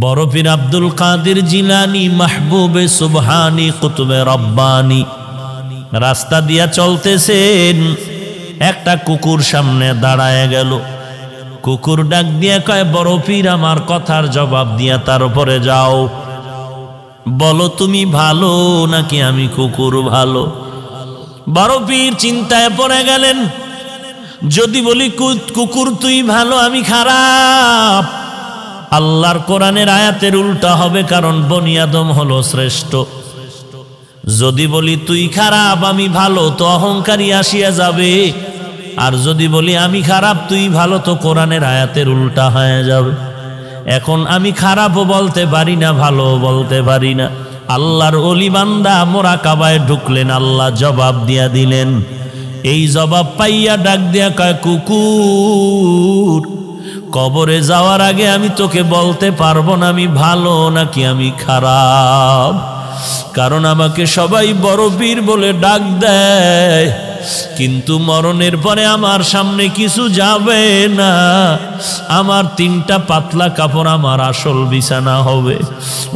বড় পীর আব্দুল কাদের জিলানী মাহবুবে সুবহানী কুতুবে রব্বানী রাস্তা দিয়া চলতেছেন, একটা কুকুর সামনে দাঁড়ায় গেল। কুকুর ডাক দিয়া কয়, বড় পীর আমার কথার জবাব দিয়া তারপরে যাও, বলো তুমি ভালো নাকি আমি কুকুর ভালো? বড় পীর চিন্তায় পড়ে গেলেন, যদি বলি কুকুর তুই ভালো আমি খারাপ, আল্লাহর কোরআনের আয়াতের উল্টা হবে, কারণ বনি আদম হলো শ্রেষ্ঠ। যদি বলি তুই খারাপ আমি ভালো, তো অহংকারী আসিয়া যাবে। আর যদি বলি আমি খারাপ তুই ভালো, তো কোরআনের আয়াতের উল্টা হয়ে যাবে। এখন আমি খারাপও বলতে পারি না, ভালোও বলতে পারি না। আল্লাহর ওলি বান্দা মোরাকাবায় ঢুকলেন, আল্লাহ জবাব দিয়া দিলেন। এই জবাব পাইয়া ডাক দিয়া কয়, কুকুর কবরে যাওয়ার আগে আমি তোকে বলতে পারবো না আমি ভালো নাকি আমি খারাপ, কারণ আমাকে সবাই বড় পীর বলে ডাক দেয়, কিন্তু মরণের পরে আমার সামনে কিছু যাবে না। আমার 3টা পাতলা কাপড় আমার আসল বিছানা হবে।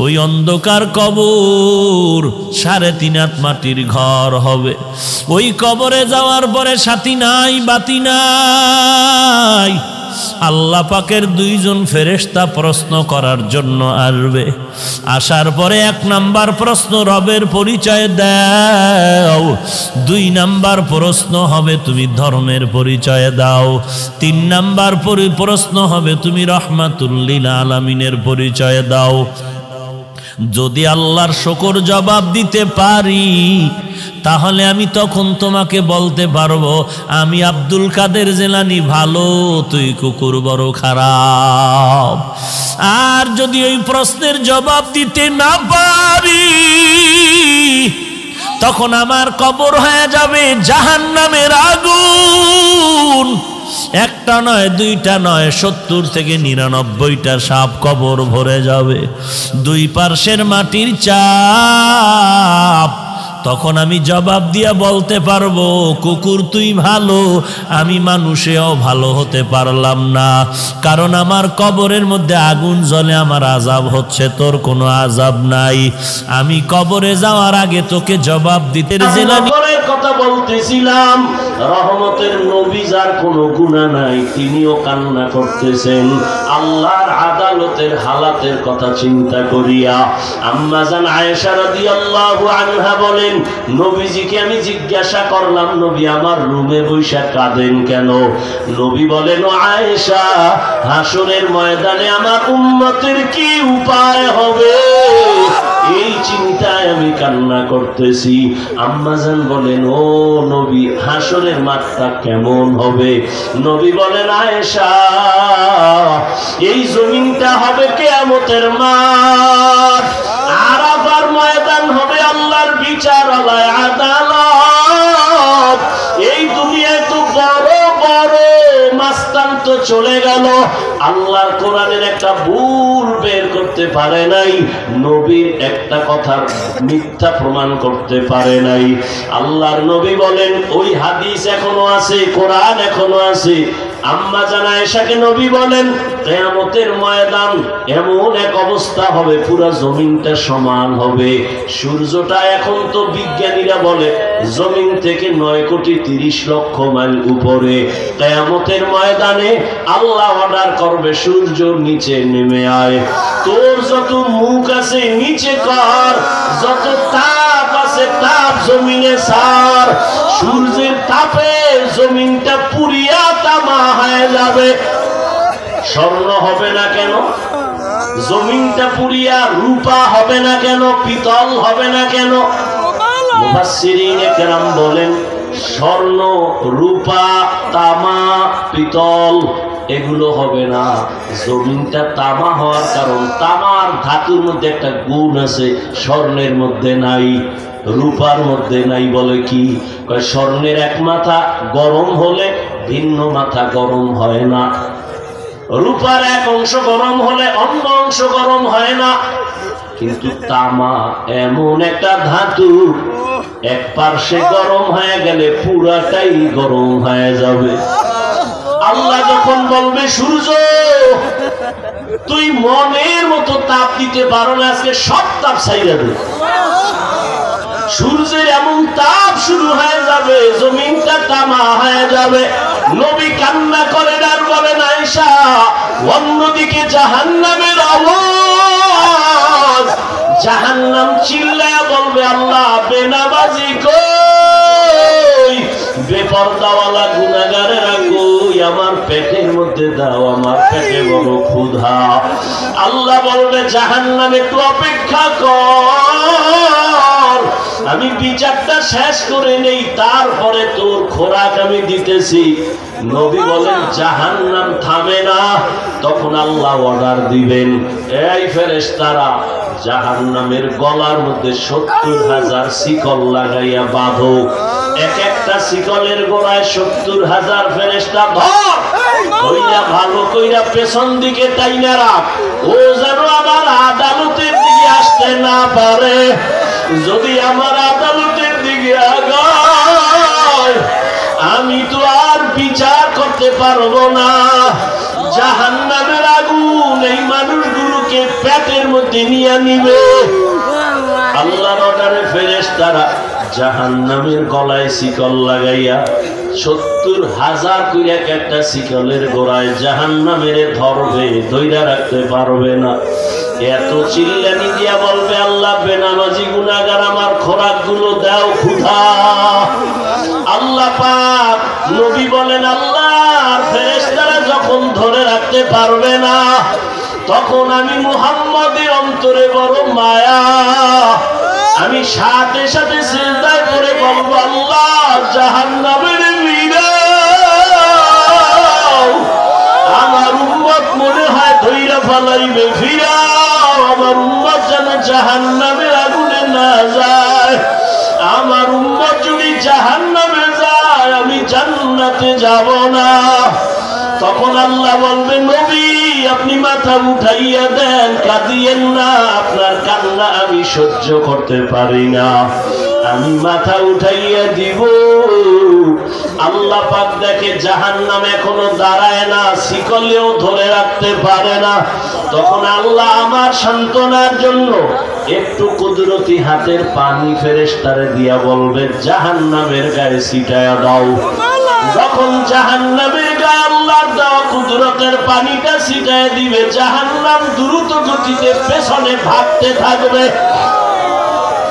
ওই অন্ধকার কবর 3.5 হাত মাটির ঘর হবে। ওই কবরে যাওয়ার পরে সাথী নাই, বাতি নাই। আল্লাহ পাকের 2 জন ফেরেশতা প্রশ্ন করার জন্য আসবে। আসার পরে 1 নাম্বার প্রশ্ন, রবের পরিচয় দাও। 2 নাম্বার প্রশ্ন হবে তুমি ধর্মের পরিচয় দাও। 3 নাম্বার প্রশ্ন হবে তুমি রহমাতুল লিল আলামিনের পরিচয় দাও। যদি আল্লাহর শুকর জবাব দিতে পারি, তাহলে আমি তখন তোমাকে বলতে পারবো আমি আব্দুল কাদের জিলানী ভালো, তুই কুকুর বড় খারাপ। আর যদি ওই প্রশ্নের জবাব দিতে না পারি, তখন আমার কবর হয়ে যাবে জাহান্নামের আগুন। 1টা নয়, 2টা নয়, 70 থেকে 99টা সাপ কবর ভরে যাবে। 2 পার্শ্বের মাটির চাপ। তখন আমি জবাব দিয়া বলতে পারবো, কুকুর তুই ভালো, আমি মানুষেও ভালো হতে পারলাম না, কারণ আমার কবরের মধ্যে আগুন জ্বলে, আমার আযাব হচ্ছে, তোর কোনো আযাব নাই। আমি কবরে যাওয়ার আগে তোকে জবাব দিতে জিলানী কথা বলতেছিলাম। রহমতের নবী যার কোনো গুনাহ নাই, তিনিও কান্না করতেছেন আল্লাহর আদালতের হালাতের কথা চিন্তা করিয়া। আম্মা জান আয়েশা রাদিয়াল্লাহু আনহা বলেন, নবীজিকে আমি জিজ্ঞাসা করলাম, নবী আমার রুমে বৈশা কাঁদেন কেন? নবী বলেন, ও আয়েশা, হাসরের ময়দানে আমার উম্মতের কি উপায় হবে, এই চিন্তায় আমি কান্না করতেছি। আম্মা জান বলেন, ও নবী, হাসরের মাঠটা কেমন হবে? নবী বলেন, আয়েশা, এই জমিনটা হবে কিয়ামতের মাঠ, আরাফার ময়দান হবে আল্লাহর বিচারালয়, আদালত। এই দুনিয়ায় তো বড় বড় মাস্তান তো চলে গেল, আল্লাহর কোরআনের একটা ভুল বের করতে পারে নাই, নবীর একটা কথার মিথ্যা প্রমাণ করতে পারে নাই। আল্লাহর নবী বলেন, ওই হাদিস এখনো আছে, কোরআন এখনো আছে। আম্মা জান আয়েশাকে নবী বলেন, কিয়ামতের ময়দান এমন এক অবস্থা হবে, পুরো জমিনটা সমান হবে। সূর্যটা এখন তো বিজ্ঞানীরা বলে জমিন থেকে 9,30,00,000 মাইল উপরে। কিয়ামতের ময়দানে আল্লাহ অর্ডার করবে, সূর্য নিচে নেমে আয়, তোর যত মুখ আছে নিচে কর, যত তাপ আছে তাপ জমিনে ছাড়। সূর্যের তাপে জমিনটা পুরিয়া তামা হয়ে যাবে। স্বর্ণ হবে না কেন? জমিনটা পুরিয়া রূপা হবে না কেন? পিতল হবে না কেন? মুফাসসিরিনে কেরাম বলেন, স্বর্ণ, রূপা, তামা, পিতল এগুলো হবে না। জমিনটা তামা হওয়ার কারণ, তামার ধাতুর মধ্যে একটা গুণ আছে, স্বর্ণের মধ্যে নাই, রূপার মধ্যে নাই। বলে কি? স্বর্ণের এক মাথা গরম হলে ভিন্ন মাথা গরম হয় না, রূপার এক অংশ গরম হলে অন্য অংশ গরম হয় না। কিন্তু তামা এমন একটা ধাতু, এক পার্শ্বে গরম হয়ে গেলে পুরাটাই গরম হয়ে যাবে। আল্লাহ যখন বলবে সূর্য তুই মনের মতো তাপ দিতে পারো না, আজকে সব তাপ ছাইড়া দে। সূর্যের এমন তাপ শুরু হয়ে যাবে, জমিনটা তামা হয়ে যাবে। নবী কান্না করেন আর বলেন আয়েশা, অন্যদিকে জাহান্নামের আওয়াজ, জাহান্নাম চিল্লায়া বলবে আল্লাহ বেনামাজি কই, বেপরদাওয়ালা গুনাহগারেরা কই, আমার পেটের মধ্যে দাও, আমার পেটে বড় ক্ষুধা। আল্লাহ বলবে জাহান্নাম একটু অপেক্ষা কর, আমি বিচারটা শেষ করে নেই, তারপরে তোর খোরাক আমি দিতেছি। নবী বলেন জাহান্নাম থামে না, তখন আল্লাহ অর্ডার দিবেন, এই ফেরেশতারা জাহান্নামের গলার মধ্যে 70,000 শিকল লাগাইয়া বাঁধো। এক একটা শিকলের গোড়ায় 70,000 ফেরেশতা ধর, কইরা ভালো কইরা পেছন দিকে টাইনা রাখ, ও যেন আমার আদালতের দিকে আসতে না পারে। যদি আমার আদালতের দিকে আগায় আমি তো আর বিচার করতে পারবো না। জাহান্নামের আগুন এই মানুষগুলোকে পেটের মধ্যে নিয়ে নিবে। আল্লাহর অর্ডারে ফেরেশতারা জাহান্নামের গলায় শিকল লাগাইয়া 70,000 কইরা একটা শিকলের গোড়ায় জাহান্নামের ধরবে, ধইরা রাখতে পারবে না। এত চিল্লানি দিয়া বলবে আল্লাহ বেনামাজি গুনাহগার আমার খোরাক গুলো দাও, ক্ষুধা। আল্লাহ পাক নবী বলেন আল্লাহর ফেরেশতারা যখন ধরে রাখতে পারবে না, তখন আমি মুহাম্মদের অন্তরে বড় মায়া, আমি সাথে সাথে সিজদায় পড়ে বলবো আল্লাহ জাহান্নামের ফিরাও, আমার উম্মত মনে হয় ধইরা ফালাইবে, ফিরাও, আমার উম্মত যেন জাহান্নামের আগুনে না যায়। আমার উম্মত যদি জাহান্নামে যায় আমি জান্নাতে যাব না। তখন আল্লাহ বলবে নবী আপনি মাথা উঠাইয়া দেন, কাঁদিয়েন না, আপনার কান্না আমি সহ্য করতে পারি না, আমি মাথা উঠাইয়া দিব। আল্লাহ পাক দেখে জাহান্নাম এখনো দাঁড়ায় না, শিকলেও ধরে রাখতে পারে না। তখন আল্লাহ আমার সান্ত্বনার জন্য একটু কুদরতি হাতের পানি ফেরেশতারে দিয়া বলবে জাহান্নামের গায়ে ছিটায়া দাও। যখন জাহান্নামের গায়ে আল্লাহর দেওয়া কুদরতের পানিটা ছিটায় দিবে, জাহান্নাম দ্রুত গতিতে পেছনে ভাগতে থাকবে।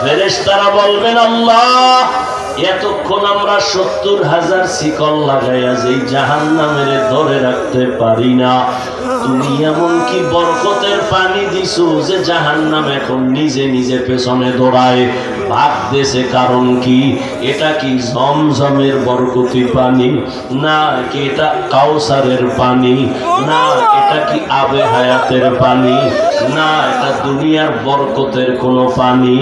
ফেরেশতারা বলবেন আল্লাহ এতক্ষণ আমরা 70,000 শিকল লাগাইয়া যেই জাহান্নামের ধরে রাখতে পারি না, তুমি এমন কি বরকতের পানি দিছো যে জাহান্নাম এখন নিজে নিজে পেছনে দৌড়ায় ভাগতেছে, কারণ কি? এটা কি জমজমের বরকতি পানি, না কি এটা কাউসারের পানি, না এটা কি আবে হায়াতের পানি, না এটা দুনিয়ার বরকতের কোনো পানি,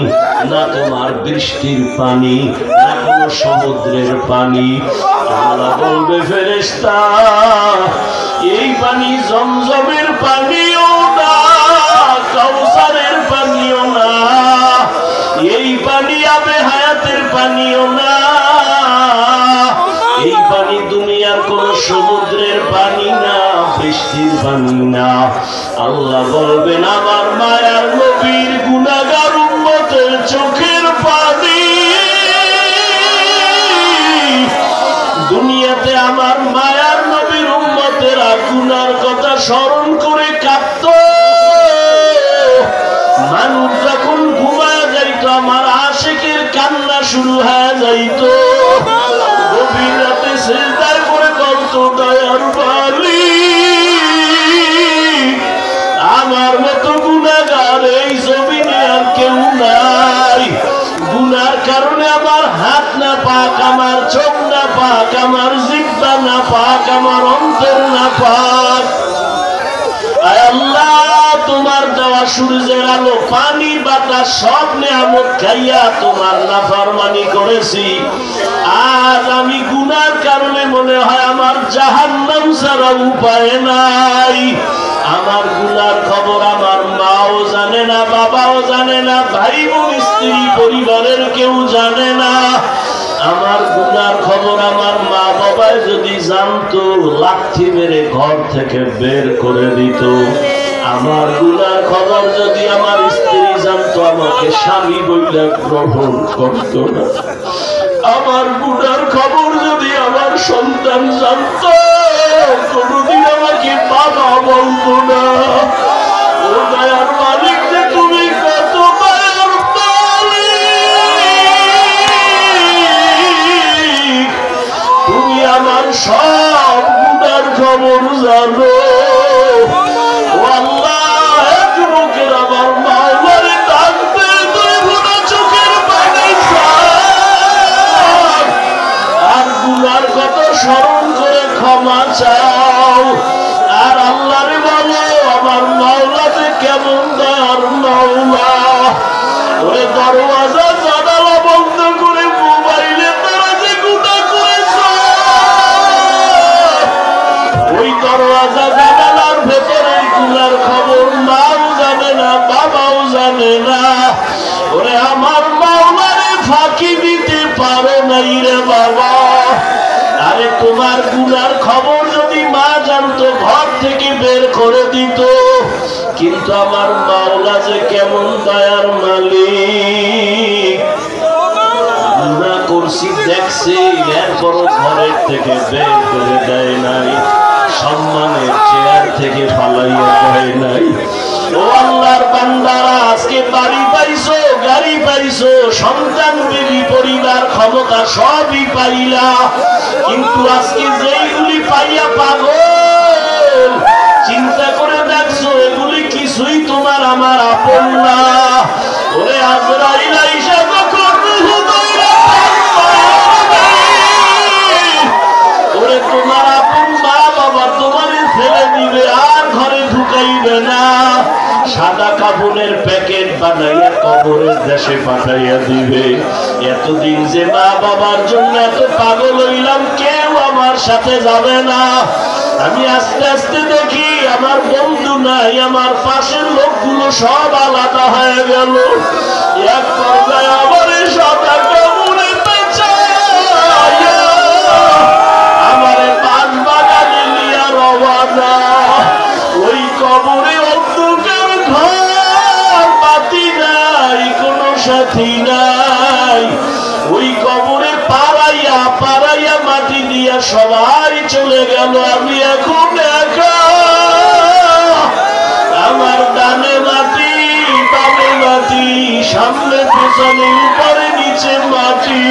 না তোমার বৃষ্টির পানি, না কোনো সমুদ্রের পানি। আল্লাহ বলবে ফেরেশতা এই পানি জমজমের পানিও না, কাউসারের পানিও না, এই পানি আবে হায়াতের পানিও না, এই পানি দুনিয়ার কোন সমুদ্রের পানি না, বৃষ্টির পানি না। আল্লাহ বলবেন আমার মায়ার নবীর গুনাহগার উম্মতের চোখের পানি দুনিয়াতে আমার মায়ার নবীর উম্মতেরা গুনার কথা স্মরণ করে কাঁদত। মানুষ যখন ঘুমায় যাইত আমার আশিকের কান্না শুরু হয়ে যাইত, গভীর রাতে সিজদায় পড়ে বলতো দয়ার বালি আমার মতো গুনাহগার এই জমিনে আর কেউ নাই, গুনার কারণে আমার হাত না পাক, আমার চোখ না পাক, আমার জিহ্বা না পাক, আমার অন্তর না পাক। আয় আল্লাহ তোমার দেওয়া সূর্যের আলো পানি বাতাস সব নেয়ামত খাইয়া তোমার নাফরমানি করেছি, আজ আমি গুনার কারণে মনে হয় আমার জাহান্নাম ছাড়া উপায় নাই। আমার গুনার খবর আমার মাও জানে না, বাবাও জানে না, ভাই বোন স্ত্রী পরিবারের কেউ জানে না। আমার গুনার খবর আমার মা বাবা পায় যদি জানতো লাথি মেরে ঘর থেকে বের করে দিত। আমার গুনার খবর যদি আমার স্ত্রী জানতো আমাকে স্বামী বইলা গ্রহণ করতো না। আমার গুনার খবর যদি আমার সন্তান জানতো কোনদিন আমাকে বাবা বলতো না। ও দয়ার মালিক যে তুমি কত দয়ার মালিক, তুমি আমার সব গুনার খবর জানো। ও আল্লাহ, যুবকের আমার মাওলারে ডাকতে তুই গুনাহ চোখের পানি ছাড়, আর গুনার কত স্মরণ করে ক্ষমা চাও। আর আল্লাহরে বলো আমার মাওলা যে কেমন দয়ার মাওলা। ওরে দরওয়াজা জানালা বন্ধ করে মোবাইলে তারা যে গুনাহ করেছ, ওই দরওয়াজা জানালার ভেতরে গুনার খবর মাও জানে না, বাবাও জানে না। ওরে আমার মাওলারে ফাঁকি দিতে পারো নাই রে বাবা। আরে তোমার গুনার খবর যদি মা জানতো ঘর থেকে বের করে দিত। কিন্তু আমার মাওলা যে কেমন দয়ার মালিক, গুনাহ করছি দেখছি, এরপরও ঘরের থেকে বের করে দেয় নাই, সম্মানের চেয়ার থেকে ফালাইয়া দেয় নাই। ও আল্লাহর বান্দারা, আজকে বাড়ি পাইছো, গাড়ি পাইছো, সন্তান, বিবি, পরিবার, ক্ষমতা সবই পাইলা, কিন্তু আজকে যেইগুলি পাইয়া পাগল, চিন্তা করে দেখছো এগুলি কিছুই তোমার আমার আপন না। ওরে আজরাইল আইসা যখন রূহ দইরা ওরে তোমার আপন মা বাবা তোমারে ফেলে দিবে, আর ঘরে ঢুকাইবে না। সাদা কাপড়ের প্যাকেট বানাইয়া কবরের দেশে পাঠাইয়া দিবে। এতদিন যে মা বাবার জন্য এত পাগল হইলাম, কেউ আমার সাথে যাবে না। আমি আস্তে আস্তে দেখি আমার বন্ধু নাই, আমার পাশের লোকগুলো সব আলাদা হয়ে গেল। এক পর্যায়ে আমার সাদা কাপড়ে আমারে পান বাগানে নিয়ে রওনা। ওই কবরে অন্ধকার ঘর, বাতি নাই, কোনো সাথী নাই। ওই কবরে পাড়াইয়া পাড়াইয়া মাটি দিয়া সবাই চলে গেল, আমি এখন একা। আমার ডানে মাটি, বামে মাটি, সামনে পেছনে, উপরে নিচে মাটি।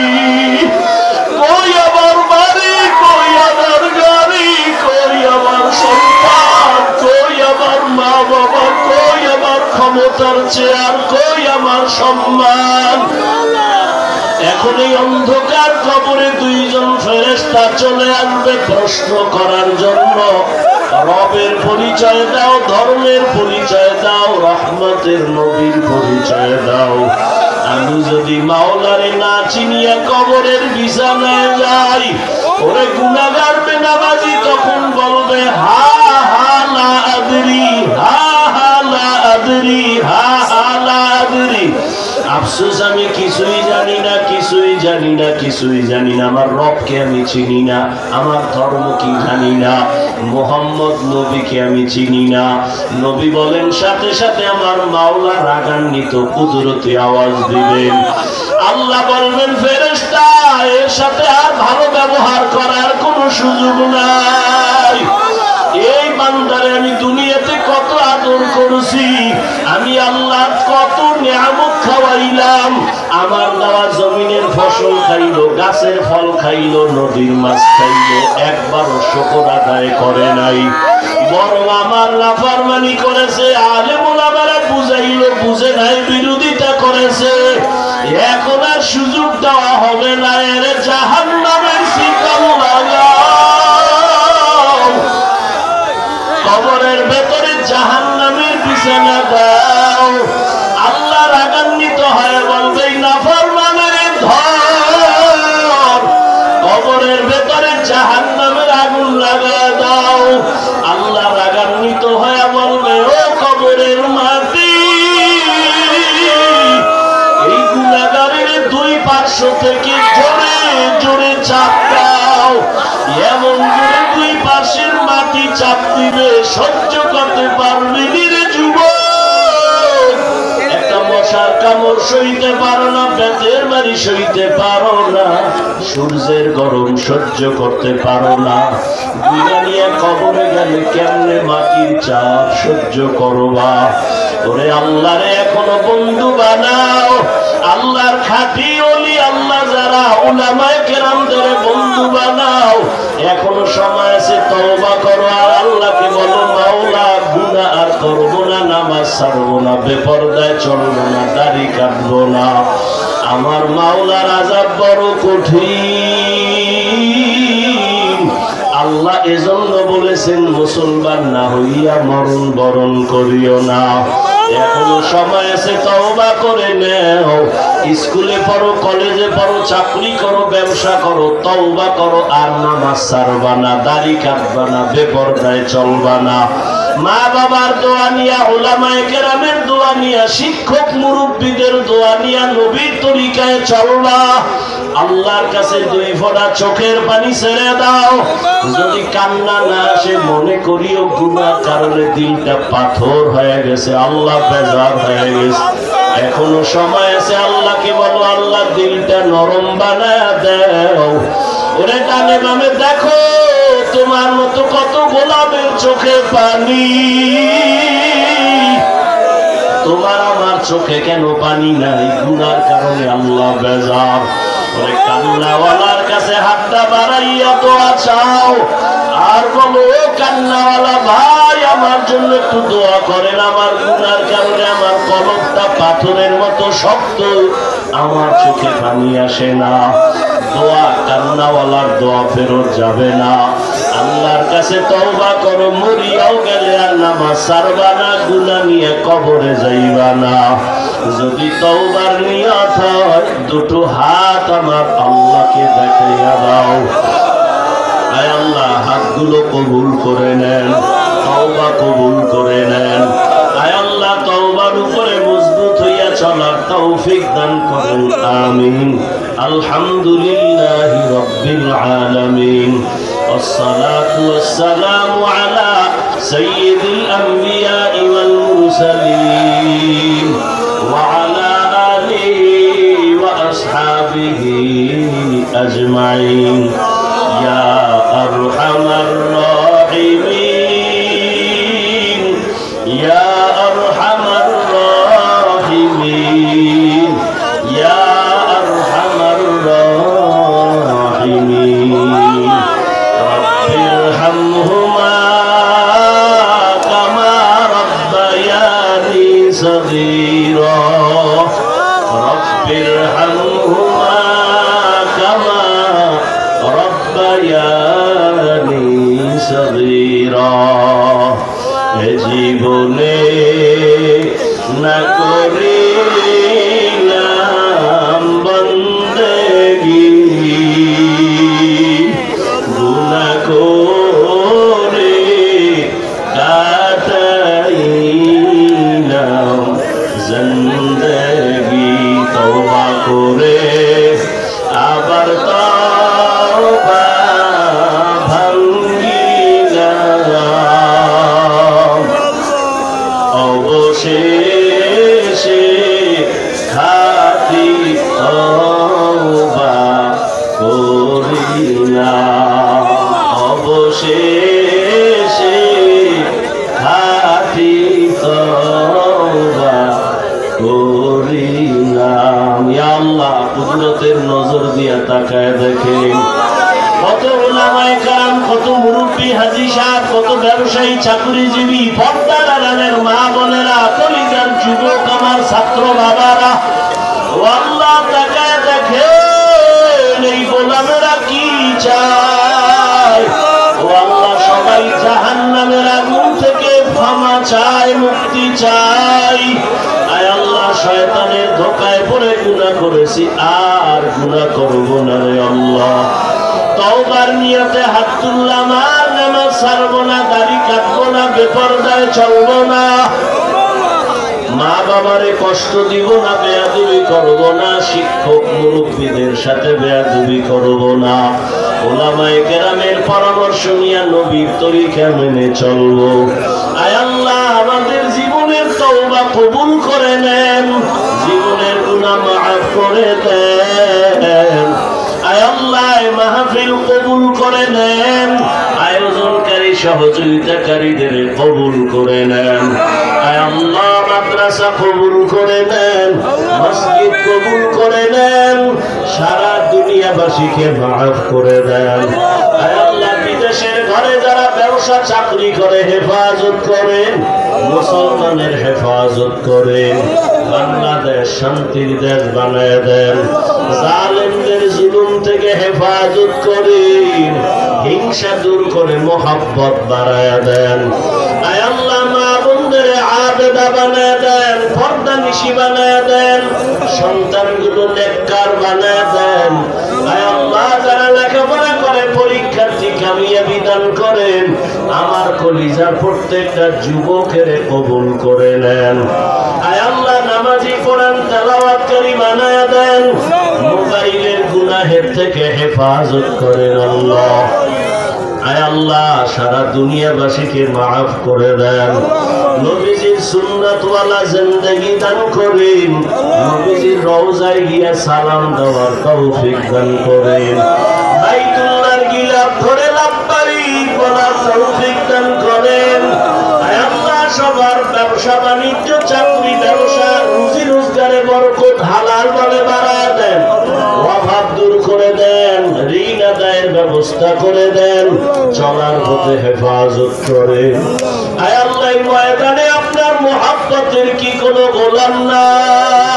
কই আমার বাড়ি, কই আমার গাড়ি, কই আমার সন্তান, কই আমার মা বাবা, কই আমার ক্ষমতার চেয়ার, কই আমার সম্মান। এখন এই অন্ধকার কবরে দুইজন ফেরেশতা চলে আসবে প্রশ্ন করার জন্য। রবের পরিচয় দাও, ধর্মের পরিচয় দাও, রহমতের নবীর পরিচয় দাও। আমি যদি মাওলারে না চিনিয়া কবরের বিছানায় যাই, ওরে গুনাহগার বেনামাজি তখন বলবে হা হা লা আদরি, হা হা লা আদরি, হা হা লা আদরি। আফসোস, আমি কিছুই জানি না, কিছুই জানি না, কিছুই জানি না। আমার রবকে আমি চিনি না, আমার ধর্ম কি জানি না, মুহাম্মদ নবীকে আমি চিনি না। নবী বলেন সাথে সাথে আমার মাওলা রাগান্বিত কুদরতি আওয়াজ দিবেন। আল্লাহ বলবেন ফেরেশতা, এর সাথে আর ভালো ব্যবহার করার কোনো সুযোগ নাই। এই বান্দারে আমি দুনিয়াতে কত আদর করছি, আমি আল্লাহ কত নিয়ামত খাওয়াইলাম। আমার দেওয়া জমিনের ফসল খাইলো, গাছের ফল খাইলো, নদীর মাছ খাইলো, একবারও শুকর আদায় করে নাই, বরং আমার নাফরমানি করেছে। আলেম ওলামারা বুঝাইলো, বুঝে নাই, বিরোধিতা করেছে। এখন আর সুযোগ দেওয়া হবে না, এর জাহান্নামের শিকল লাগাও, কবরের ভেতরে জাহান্নামের বিছানা দাও। আল্লাহ রাগান্বিত হয়ে বলবে নাফরমানের ধর, কবরের ভেতরে জাহান্নামের আগুন লাগায় দাও। আল্লাহ রাগান্বিত হয়ে বলবে ও কবরের মাটি, দিবে, সহ্য করতে পারবি রে যুবক? একটা মশার কামড় সইতে পারো না, বেতের বাড়ি সইতে পারো না, সূর্যের গরম সহ্য করতে পারো না, দুইটা নিয়ে কবরে গেলে কেমনে মাটির চাপ সহ্য করবা? ওরে আল্লাহরে এখনো বন্ধু বানাও, আল্লাহর খাঁটি ওলি আল্লাহ যারা উলামায়ে কেরামদের বন্ধু বানাও। এখনো সময় আছে, তওবা করো আর আল্লাহকে বলো, মাওলা গুনাহ আর করবো না, নামাজ ছাড়বো না, বেপরদায় চলবো না, দাড়ি কাটবো না। আমার মাওলার আযাব বড় কঠিন। আল্লাহ এজন্য বলেছেন, মুসলমান না হইয়া মরণ বরণ করিও না। এখনো সময় আছে, তওবা করে নাও। স্কুলে পড়ো, কলেজে পড়ো, চাকরি করো, ব্যবসা করো, তওবা করো আর নামাজ ছাড়বা না, দাড়ি কাটবা না, বেপরদায় চলবা না। মা বাবার দোয়া নিয়া, উলামায়ে কেরামের দোয়া নিয়া, শিক্ষক মুরব্বীদের দোয়া নিয়া নবীর তরিকায় চলবা। আল্লাহর কাছে দুই ফোঁটা চোখের পানি ছেড়ে দাও। যদি কান্না না আসে, মনে করিও গুনার কারণে দিলটা পাথর হয়ে গেছে, আল্লাহ বেজার হয়ে গেছে। এখনো সময় আছে, আল্লাহকে বলো, আল্লাহ দিলটা নরম বানায় দাও। ওরে ডানে বামে দেখো, তোমার মতো কত গোলাপের চোখে পানি, তোমার আমার চোখে কেন পানি নাই? গুনার কারণে আল্লাহ বেজার। ওরে কান্নাওয়ালার কাছে হাতটা বাড়াইয়া দোয়া চাও আর বলো, কান্নাওয়ালা ভাই আমার জন্য একটু দোয়া করেন, আমার গুনার কারণে আমার কলবটা পাথরের মতো শক্ত, আমার চোখে পানি আসে না। দোয়া কান্নাওয়ালার দোয়া ফেরত যাবে না। আল্লাহর কাছে তওবা করো, মরিয়াও গেলে আর নামাজ ছাড়বা না, গুনাহ নিয়ে কবরে যাইবা না। যদি তওবার নিয়ত হয়, দুটো হাত আমার আল্লাহকে দেখাইয়া দাও। আয় আল্লাহ, হাতগুলো কবুল করে নেন, তওবা কবুল করে নেন। আয় আল্লাহ, তওবার উপরে মজবুত হইয়া চলার তৌফিক দান করেন, আমিন। আলহামদুলিল্লাহি রাব্বিল আলামিন। والصلاة والسلام على سيد الأنبياء والمرسلين وعلى آله وأصحابه أجمعين يا أرحم الراحمين يا أرحم الراحمين يا أرحم الراحمين ارحمهما كما ربياني صغيرا رب ارحمهما كما ربياني صغيرا জীবনে না করিলাম বন্দেগী করে কাটাইলাম জিন্দেগি, তওবা করে আবার তওবা ভাঙ্গিলাম, অবশেষে খাঁটি তওবা করিলাম, অবশেষে খাঁটি তওবা করিলাম। ইয়া আল্লাহ, কুদরতের নজর দিয়া তাকায় দেখেন, কত উলামায়ে কেরাম, কত মুরব্বী হাজী সাহেব, কত ব্যবসায়ী, চাকরিজীবী, পর্দার আড়ালের মা বোনেরা, কলিজার যুবক, আমার ছাত্র বাবারা, ও আল্লাহ তাকায় দেখেন এই গোলামেরা কি চায়। ও আল্লাহ, সবাই জাহান্নামের আগুন থেকে ক্ষমা চায়, মুক্তি চাই। আয় আল্লাহ, শয়তানের ধোঁকায় পড়ে গুনাহ করেছি, আর গুনাহ করব না রে আল্লাহ। তওবার নিয়তে হাত তুললাম, আর নামাজ ছাড়বো না, দাড়ি কাটবো না, বেপরদায় চলবো না, মা বাবারে কষ্ট দিব না, বেয়াদবি করব না, শিক্ষক মুরব্বীদের সাথে বেয়াদবি করব না। উলামায়ে কেরামের পরামর্শ নিয়ে নবীর তরিকা মেনে চলবো। আয় আল্লাহ আমাদের জীবনের তওবা কবুল করে নেন, জীবনের গুনাহ মাফ করে দেন। আয় আল্লাহ মাহফিল কবুল করে নেন, আয়োজনকারী সহযোগিতাকারীদের কবুল করে নেন। আয় আল্লাহ মাদ্রাসা কবুল করে নেন, মসজিদ কবুল করে নেন, সারা দুনিয়াবাসীকে মাফ করে দেন। আয় আল্লাহ বিদেশের ঘরে যারা ব্যবসা চাকরি করে হেফাজত করেন, মুসলমানের হেফাজত করেন, বাংলাদেশ শান্তির দেশ বানায় দেন, জালেমদের জুলুম থেকে হেফাজত করেন, হিংসা দূর করে মোহাব্বত বাড়ায় দেন। আয় আল্লাহ মা বোনদের আবেদা বানায় দেন, পর্দা নিশি বানায় দেন, সন্তানগুলো নেককার বানায় দেন। আয় আল্লাহ যারা লেখাপড়া করে পরীক্ষার্থী কামিয়াবি দান করেন, আমার কলিজার প্রত্যেকটা যুবকের কবুল করে নেন। আয় আল্লাহ নামাজি কোরআন তেলাওয়াতকারী বানায় দেন, মোবাইলের গুনাহের থেকে হেফাজত করেন আল্লাহ। আয় আল্লাহ সারা দুনিয়াবাসীকে মাফ করে দেন, নবীজির সুন্নাতওয়ালা জিন্দেগি দান করেন, নবীজির রওজায় গিয়ে সালাম দেওয়ার তৌফিক দান করেন, বাইতুল্লাহর গিলাফ ধরে লাব্বাইক বলার তৌফিক দান করেন। আয় আল্লাহ সবার ব্যবসা বাণিজ্য চাকরি ব্যবসা রুজি রোজগারে বরকত হালাল ভাবে বাড়ায় দেন, অভাব দূর করে দেন, ঋণ আদায়ের ব্যবস্থা করে দেন, চলার পথে হেফাজত করেন। আয় আল্লাহ ময়দানে আপনার মুহাব্বতের কি কোনো গোলাম নাই?